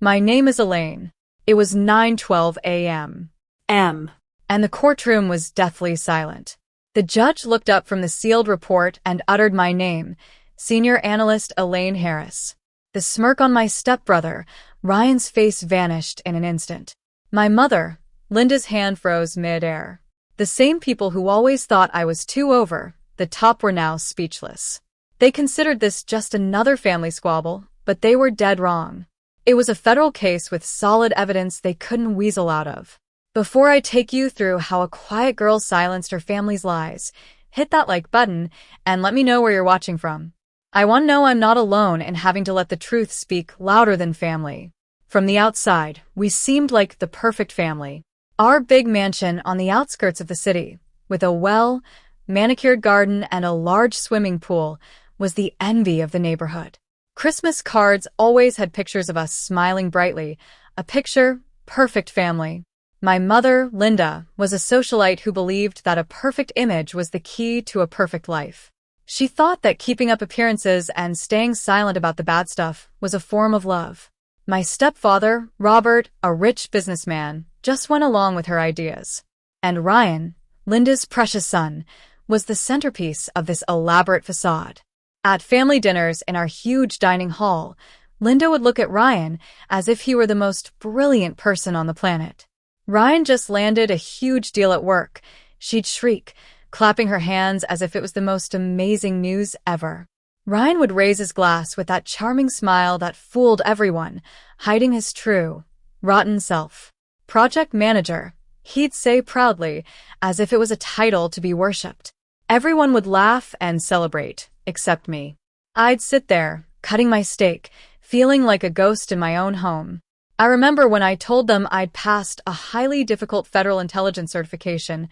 My name is Elaine. It was 9:12 a.m. And the courtroom was deathly silent. The judge looked up from the sealed report and uttered my name, Senior Analyst Elaine Harris. The smirk on my stepbrother, Ryan's face vanished in an instant. My mother, Linda's hand froze mid-air. The same people who always thought I was too over the top were now speechless. They considered this just another family squabble, but they were dead wrong. It was a federal case with solid evidence they couldn't weasel out of. Before I take you through how a quiet girl silenced her family's lies, hit that like button and let me know where you're watching from. I want to know I'm not alone in having to let the truth speak louder than family. From the outside, we seemed like the perfect family. Our big mansion on the outskirts of the city, with a well, manicured garden and a large swimming pool, was the envy of the neighborhood. Christmas cards always had pictures of us smiling brightly, a picture-perfect family. My mother, Linda, was a socialite who believed that a perfect image was the key to a perfect life. She thought that keeping up appearances and staying silent about the bad stuff was a form of love. My stepfather, Robert, a rich businessman, just went along with her ideas. And Ryan, Linda's precious son, was the centerpiece of this elaborate facade. At family dinners in our huge dining hall, Linda would look at Ryan as if he were the most brilliant person on the planet. Ryan just landed a huge deal at work. She'd shriek, clapping her hands as if it was the most amazing news ever. Ryan would raise his glass with that charming smile that fooled everyone, hiding his true, rotten self. Project manager, he'd say proudly, as if it was a title to be worshipped. Everyone would laugh and celebrate, except me. I'd sit there, cutting my steak, feeling like a ghost in my own home. I remember when I told them I'd passed a highly difficult federal intelligence certification.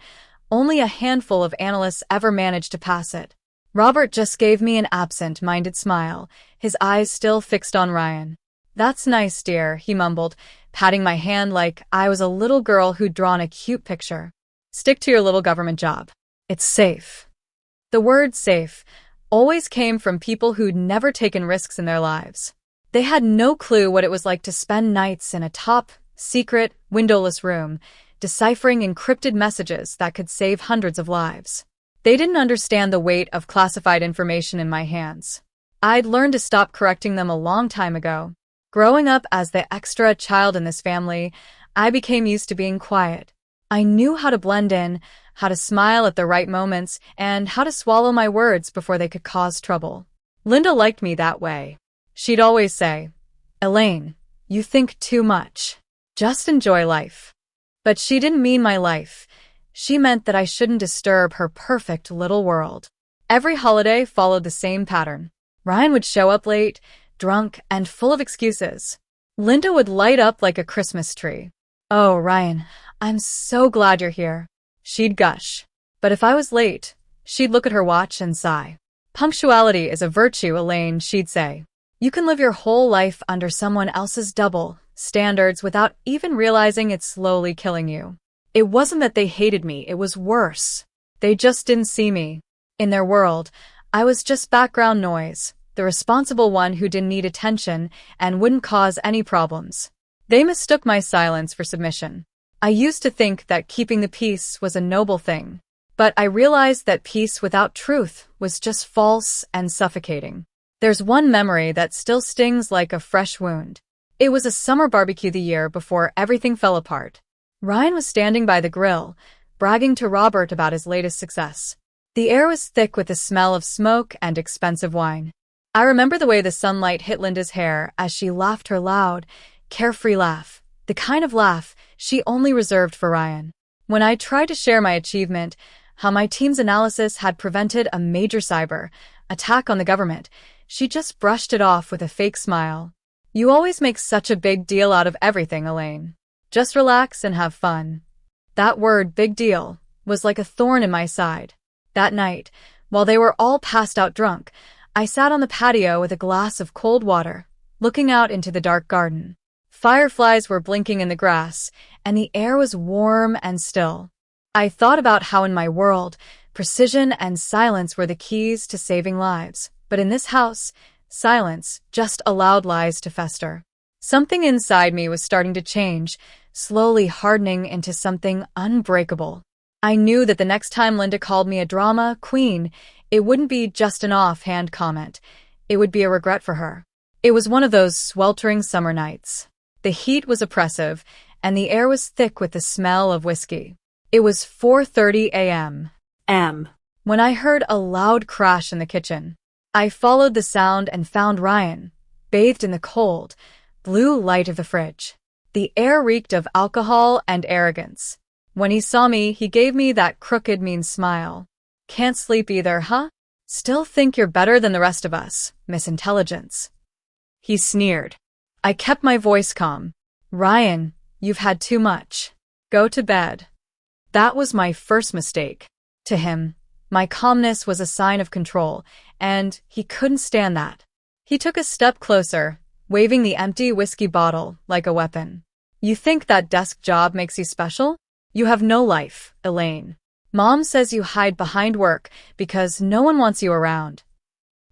Only a handful of analysts ever managed to pass it. Robert just gave me an absent-minded smile, his eyes still fixed on Ryan. "That's nice, dear," he mumbled, patting my hand like I was a little girl who'd drawn a cute picture. "Stick to your little government job. It's safe." The word safe always came from people who'd never taken risks in their lives. They had no clue what it was like to spend nights in a top-secret, windowless room, deciphering encrypted messages that could save hundreds of lives. They didn't understand the weight of classified information in my hands. I'd learned to stop correcting them a long time ago. Growing up as the extra child in this family, I became used to being quiet. I knew how to blend in, how to smile at the right moments, and how to swallow my words before they could cause trouble. Linda liked me that way. She'd always say, "Elaine, you think too much. Just enjoy life." But she didn't mean my life. She meant that I shouldn't disturb her perfect little world. Every holiday followed the same pattern. Ryan would show up late, drunk, and full of excuses. Linda would light up like a Christmas tree. "Oh, Ryan, I'm so glad you're here," she'd gush. But if I was late, she'd look at her watch and sigh. "Punctuality is a virtue, Elaine," she'd say. "You can live your whole life under someone else's double standards without even realizing it's slowly killing you." It wasn't that they hated me, it was worse. They just didn't see me. In their world, I was just background noise, the responsible one who didn't need attention and wouldn't cause any problems. They mistook my silence for submission. I used to think that keeping the peace was a noble thing, but I realized that peace without truth was just false and suffocating. There's one memory that still stings like a fresh wound. It was a summer barbecue the year before everything fell apart. Ryan was standing by the grill, bragging to Robert about his latest success. The air was thick with the smell of smoke and expensive wine. I remember the way the sunlight hit Linda's hair as she laughed her loud, carefree laugh, the kind of laugh she only reserved for Ryan. When I tried to share my achievement, how my team's analysis had prevented a major cyber attack on the government, she just brushed it off with a fake smile. "You always make such a big deal out of everything, Elaine. Just relax and have fun." That word, big deal, was like a thorn in my side. That night, while they were all passed out drunk, I sat on the patio with a glass of cold water, looking out into the dark garden. Fireflies were blinking in the grass, and the air was warm and still. I thought about how in my world, precision and silence were the keys to saving lives. But in this house, silence just allowed lies to fester. Something inside me was starting to change, slowly hardening into something unbreakable. I knew that the next time Linda called me a drama queen, it wouldn't be just an offhand comment. It would be a regret for her. It was one of those sweltering summer nights. The heat was oppressive, and the air was thick with the smell of whiskey. It was 4:30 a.m. when I heard a loud crash in the kitchen. I followed the sound and found Ryan, bathed in the cold, blue light of the fridge. The air reeked of alcohol and arrogance. When he saw me, he gave me that crooked, mean smile. "Can't sleep either, huh? Still think you're better than the rest of us, Miss Intelligence." He sneered. I kept my voice calm. "Ryan, you've had too much. Go to bed." That was my first mistake. To him, my calmness was a sign of control, and he couldn't stand that. He took a step closer, waving the empty whiskey bottle like a weapon. "You think that desk job makes you special? You have no life, Elaine. Mom says you hide behind work because no one wants you around."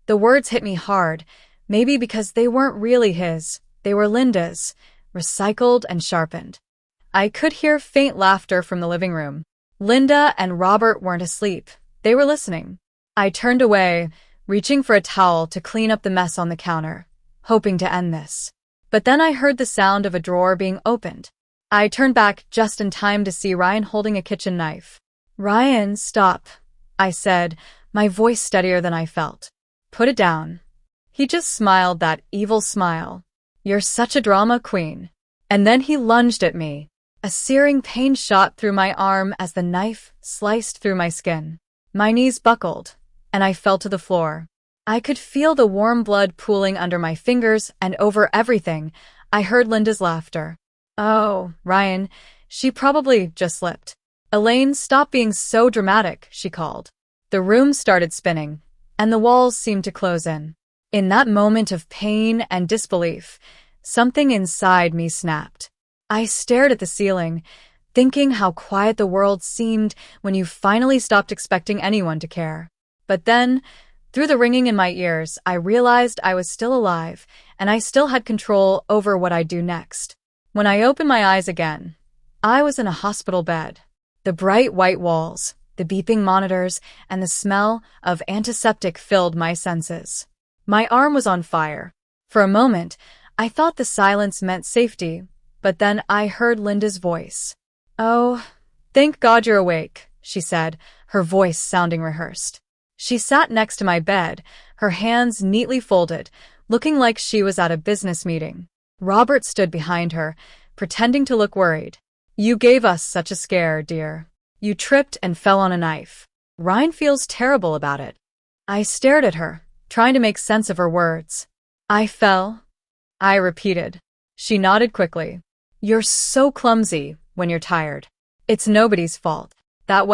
The words hit me hard, maybe because they weren't really his. They were Linda's, recycled and sharpened. I could hear faint laughter from the living room. Linda and Robert weren't asleep. They were listening. I turned away, reaching for a towel to clean up the mess on the counter, hoping to end this. But then I heard the sound of a drawer being opened. I turned back just in time to see Ryan holding a kitchen knife. "Ryan, stop," I said, my voice steadier than I felt. "Put it down." He just smiled that evil smile. "You're such a drama queen." And then he lunged at me. A searing pain shot through my arm as the knife sliced through my skin. My knees buckled, and I fell to the floor. I could feel the warm blood pooling under my fingers, and over everything, I heard Linda's laughter. "Oh, Ryan, she probably just slipped." "Elaine, stop being so dramatic," she called. The room started spinning, and the walls seemed to close in. In that moment of pain and disbelief, something inside me snapped. I stared at the ceiling, thinking how quiet the world seemed when you finally stopped expecting anyone to care. But then, through the ringing in my ears, I realized I was still alive, and I still had control over what I'd do next. When I opened my eyes again, I was in a hospital bed. The bright white walls, the beeping monitors, and the smell of antiseptic filled my senses. My arm was on fire. For a moment, I thought the silence meant safety, but then I heard Linda's voice. "Oh, thank God you're awake," she said, her voice sounding rehearsed. She sat next to my bed, her hands neatly folded, looking like she was at a business meeting. Robert stood behind her, pretending to look worried. "You gave us such a scare, dear. You tripped and fell on a knife. Ryan feels terrible about it." I stared at her, trying to make sense of her words. "I fell," I repeated. She nodded quickly. "You're so clumsy when you're tired. It's nobody's fault." That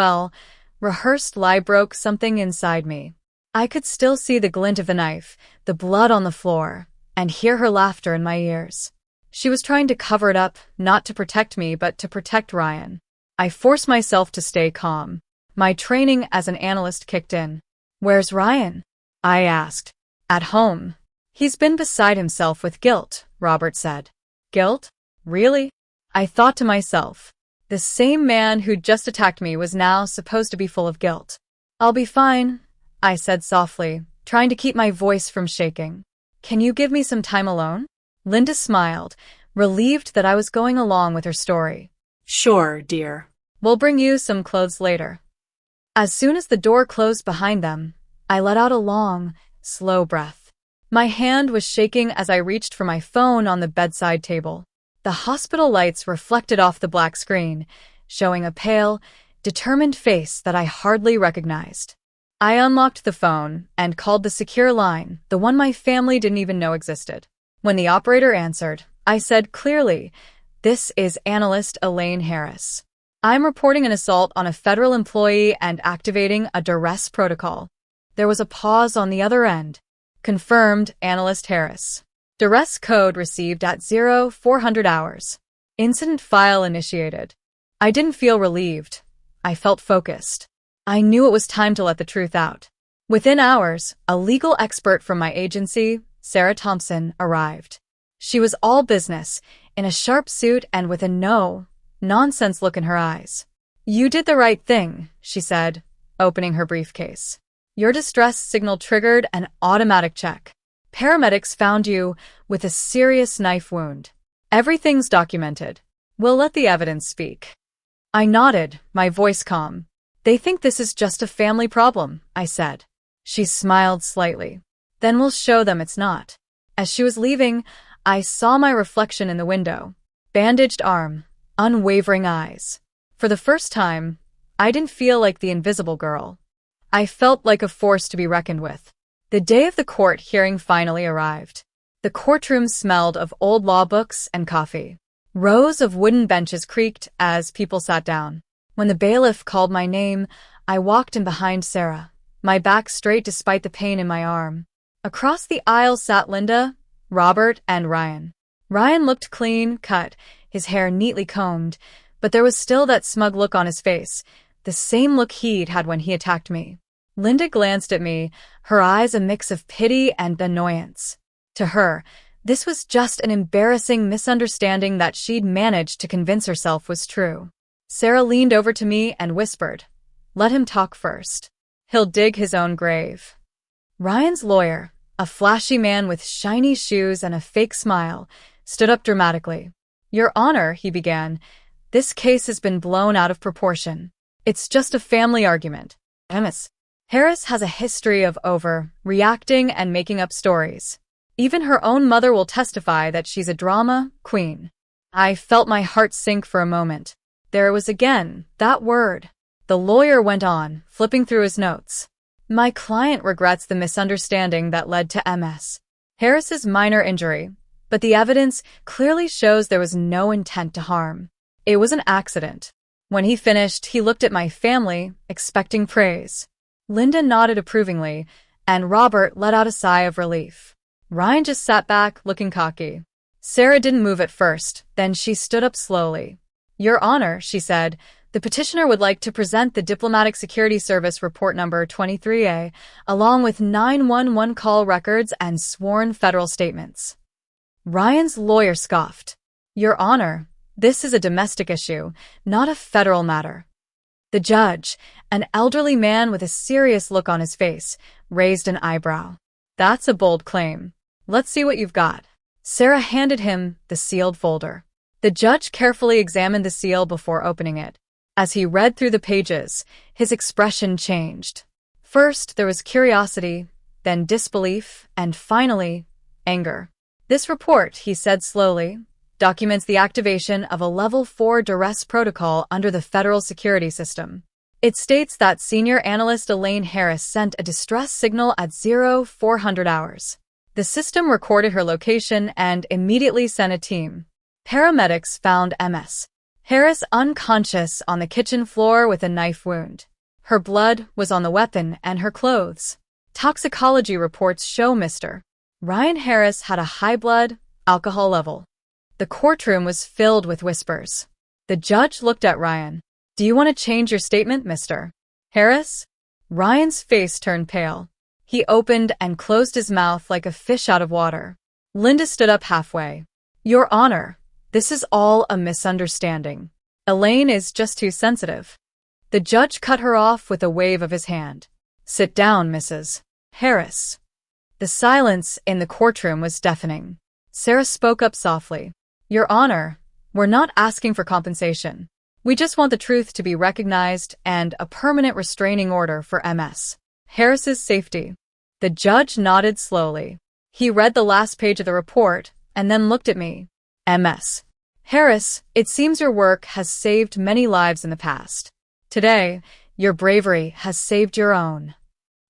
rehearsed lie broke something inside me. I could still see the glint of the knife, the blood on the floor, and hear her laughter in my ears. She was trying to cover it up, not to protect me, but to protect Ryan. I forced myself to stay calm. My training as an analyst kicked in. "Where's Ryan?" I asked. "At home. He's been beside himself with guilt," Robert said. "Guilt? Really?" I thought to myself. The same man who'd just attacked me was now supposed to be full of guilt. "I'll be fine," I said softly, trying to keep my voice from shaking. "Can you give me some time alone?" Linda smiled, relieved that I was going along with her story. "Sure, dear. We'll bring you some clothes later." As soon as the door closed behind them, I let out a long, slow breath. My hand was shaking as I reached for my phone on the bedside table. The hospital lights reflected off the black screen, showing a pale, determined face that I hardly recognized. I unlocked the phone and called the secure line, the one my family didn't even know existed. When the operator answered, I said clearly, "This is analyst Elaine Harris. I'm reporting an assault on a federal employee and activating a duress protocol." There was a pause on the other end. "Confirmed, analyst Harris. Duress code received at 0400 hours. Incident file initiated." I didn't feel relieved. I felt focused. I knew it was time to let the truth out. Within hours, a legal expert from my agency, Sarah Thompson, arrived. She was all business, in a sharp suit and with a no-nonsense look in her eyes. "You did the right thing," she said, opening her briefcase. "Your distress signal triggered an automatic check. Paramedics found you with a serious knife wound. Everything's documented. We'll let the evidence speak." I nodded, my voice calm. "They think this is just a family problem," I said. She smiled slightly. "Then we'll show them it's not." As she was leaving, I saw my reflection in the window. Bandaged arm, unwavering eyes. For the first time, I didn't feel like the invisible girl. I felt like a force to be reckoned with. The day of the court hearing finally arrived. The courtroom smelled of old law books and coffee. Rows of wooden benches creaked as people sat down. When the bailiff called my name, I walked in behind Sarah, my back straight despite the pain in my arm. Across the aisle sat Linda, Robert, and Ryan. Ryan looked clean cut, his hair neatly combed, but there was still that smug look on his face, the same look he'd had when he attacked me. Linda glanced at me, her eyes a mix of pity and annoyance. To her, this was just an embarrassing misunderstanding that she'd managed to convince herself was true. Sarah leaned over to me and whispered, "Let him talk first. He'll dig his own grave." Ryan's lawyer, a flashy man with shiny shoes and a fake smile, stood up dramatically. "Your Honor," he began, "this case has been blown out of proportion. It's just a family argument. Ms. Harris has a history of overreacting and making up stories. Even her own mother will testify that she's a drama queen." I felt my heart sink for a moment. There it was again, that word. The lawyer went on, flipping through his notes. "My client regrets the misunderstanding that led to Ms. Harris's minor injury, but the evidence clearly shows there was no intent to harm. It was an accident." When he finished, he looked at my family, expecting praise. Linda nodded approvingly, and Robert let out a sigh of relief. Ryan just sat back, looking cocky. Sarah didn't move at first, then she stood up slowly. "Your Honor," she said, "the petitioner would like to present the Diplomatic Security Service Report Number 23A, along with 911 call records and sworn federal statements." Ryan's lawyer scoffed. "Your Honor, this is a domestic issue, not a federal matter." The judge, an elderly man with a serious look on his face, raised an eyebrow. "That's a bold claim. Let's see what you've got." Sarah handed him the sealed folder. The judge carefully examined the seal before opening it. As he read through the pages, his expression changed. First, there was curiosity, then disbelief, and finally, anger. "This report," he said slowly, "documents the activation of a Level 4 duress protocol under the federal security system. It states that Senior Analyst Elaine Harris sent a distress signal at 0400 hours. The system recorded her location and immediately sent a team. Paramedics found Ms. Harris unconscious on the kitchen floor with a knife wound. Her blood was on the weapon and her clothes. Toxicology reports show Mr. Ryan Harris had a high blood alcohol level." The courtroom was filled with whispers. The judge looked at Ryan. "Do you want to change your statement, Mr. Harris?" Ryan's face turned pale. He opened and closed his mouth like a fish out of water. Linda stood up halfway. "Your Honor, this is all a misunderstanding. Elaine is just too sensitive." The judge cut her off with a wave of his hand. "Sit down, Mrs. Harris." The silence in the courtroom was deafening. Sarah spoke up softly. "Your Honor, we're not asking for compensation. We just want the truth to be recognized and a permanent restraining order for Ms. Harris's safety." The judge nodded slowly. He read the last page of the report and then looked at me. "Ms. Harris, it seems your work has saved many lives in the past. Today, your bravery has saved your own."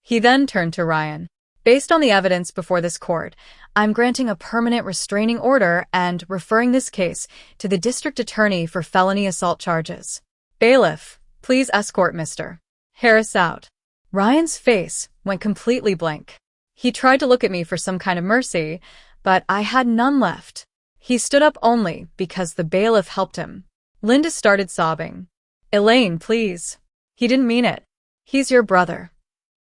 He then turned to Ryan. "Based on the evidence before this court, I'm granting a permanent restraining order and referring this case to the district attorney for felony assault charges. Bailiff, please escort Mr. Harris out." Ryan's face went completely blank. He tried to look at me for some kind of mercy, but I had none left. He stood up only because the bailiff helped him. Linda started sobbing. "Elaine, please. He didn't mean it. He's your brother."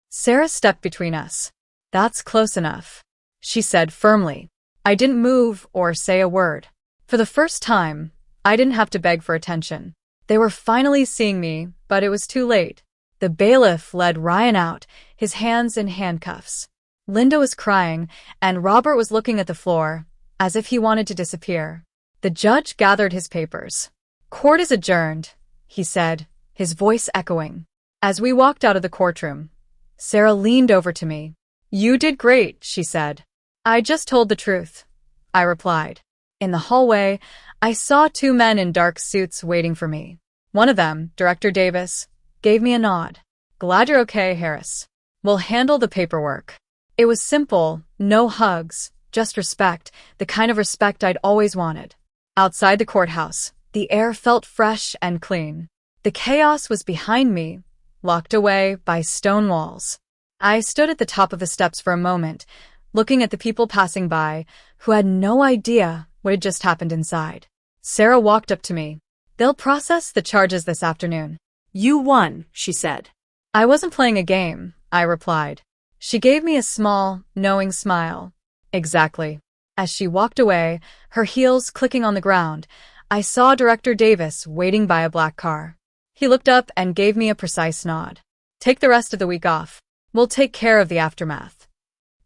Sarah stepped between us. "That's close enough," she said firmly. I didn't move or say a word. For the first time, I didn't have to beg for attention. They were finally seeing me, but it was too late. The bailiff led Ryan out, his hands in handcuffs. Linda was crying, and Robert was looking at the floor, as if he wanted to disappear. The judge gathered his papers. "Court is adjourned," he said, his voice echoing. As we walked out of the courtroom, Sarah leaned over to me. "You did great," she said. "I just told the truth," I replied. In the hallway, I saw two men in dark suits waiting for me. One of them, Director Davis, gave me a nod. "Glad you're okay, Harris. We'll handle the paperwork." It was simple, no hugs, just respect, the kind of respect I'd always wanted. Outside the courthouse, the air felt fresh and clean. The chaos was behind me, locked away by stone walls. I stood at the top of the steps for a moment, looking at the people passing by who had no idea what had just happened inside. Sarah walked up to me. "They'll process the charges this afternoon." "You won," she said. "I wasn't playing a game," I replied. She gave me a small, knowing smile. "Exactly." As she walked away, her heels clicking on the ground, I saw Director Davis waiting by a black car. He looked up and gave me a precise nod. "Take the rest of the week off. We'll take care of the aftermath."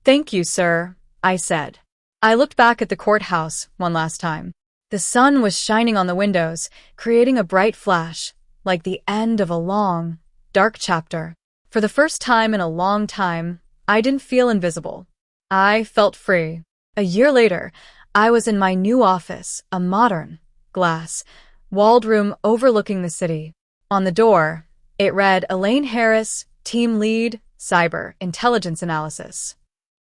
"Thank you, sir," I said. I looked back at the courthouse one last time. The sun was shining on the windows, creating a bright flash, like the end of a long, dark chapter. For the first time in a long time, I didn't feel invisible. I felt free. A year later, I was in my new office, a modern, glass, walled room overlooking the city. On the door, it read Elaine Harris, Team Lead, Cyber, Intelligence Analysis.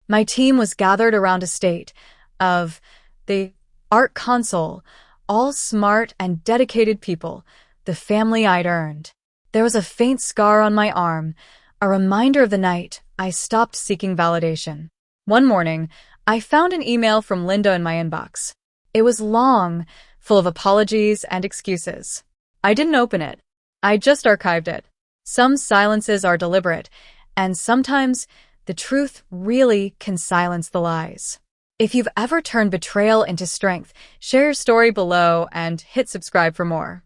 My team was gathered around a state of the art console, all smart and dedicated people, the family I'd earned. There was a faint scar on my arm, a reminder of the night I stopped seeking validation. One morning, I found an email from Linda in my inbox. It was long, full of apologies and excuses. I didn't open it. I just archived it. Some silences are deliberate, and sometimes the truth really can silence the lies. If you've ever turned betrayal into strength, share your story below and hit subscribe for more.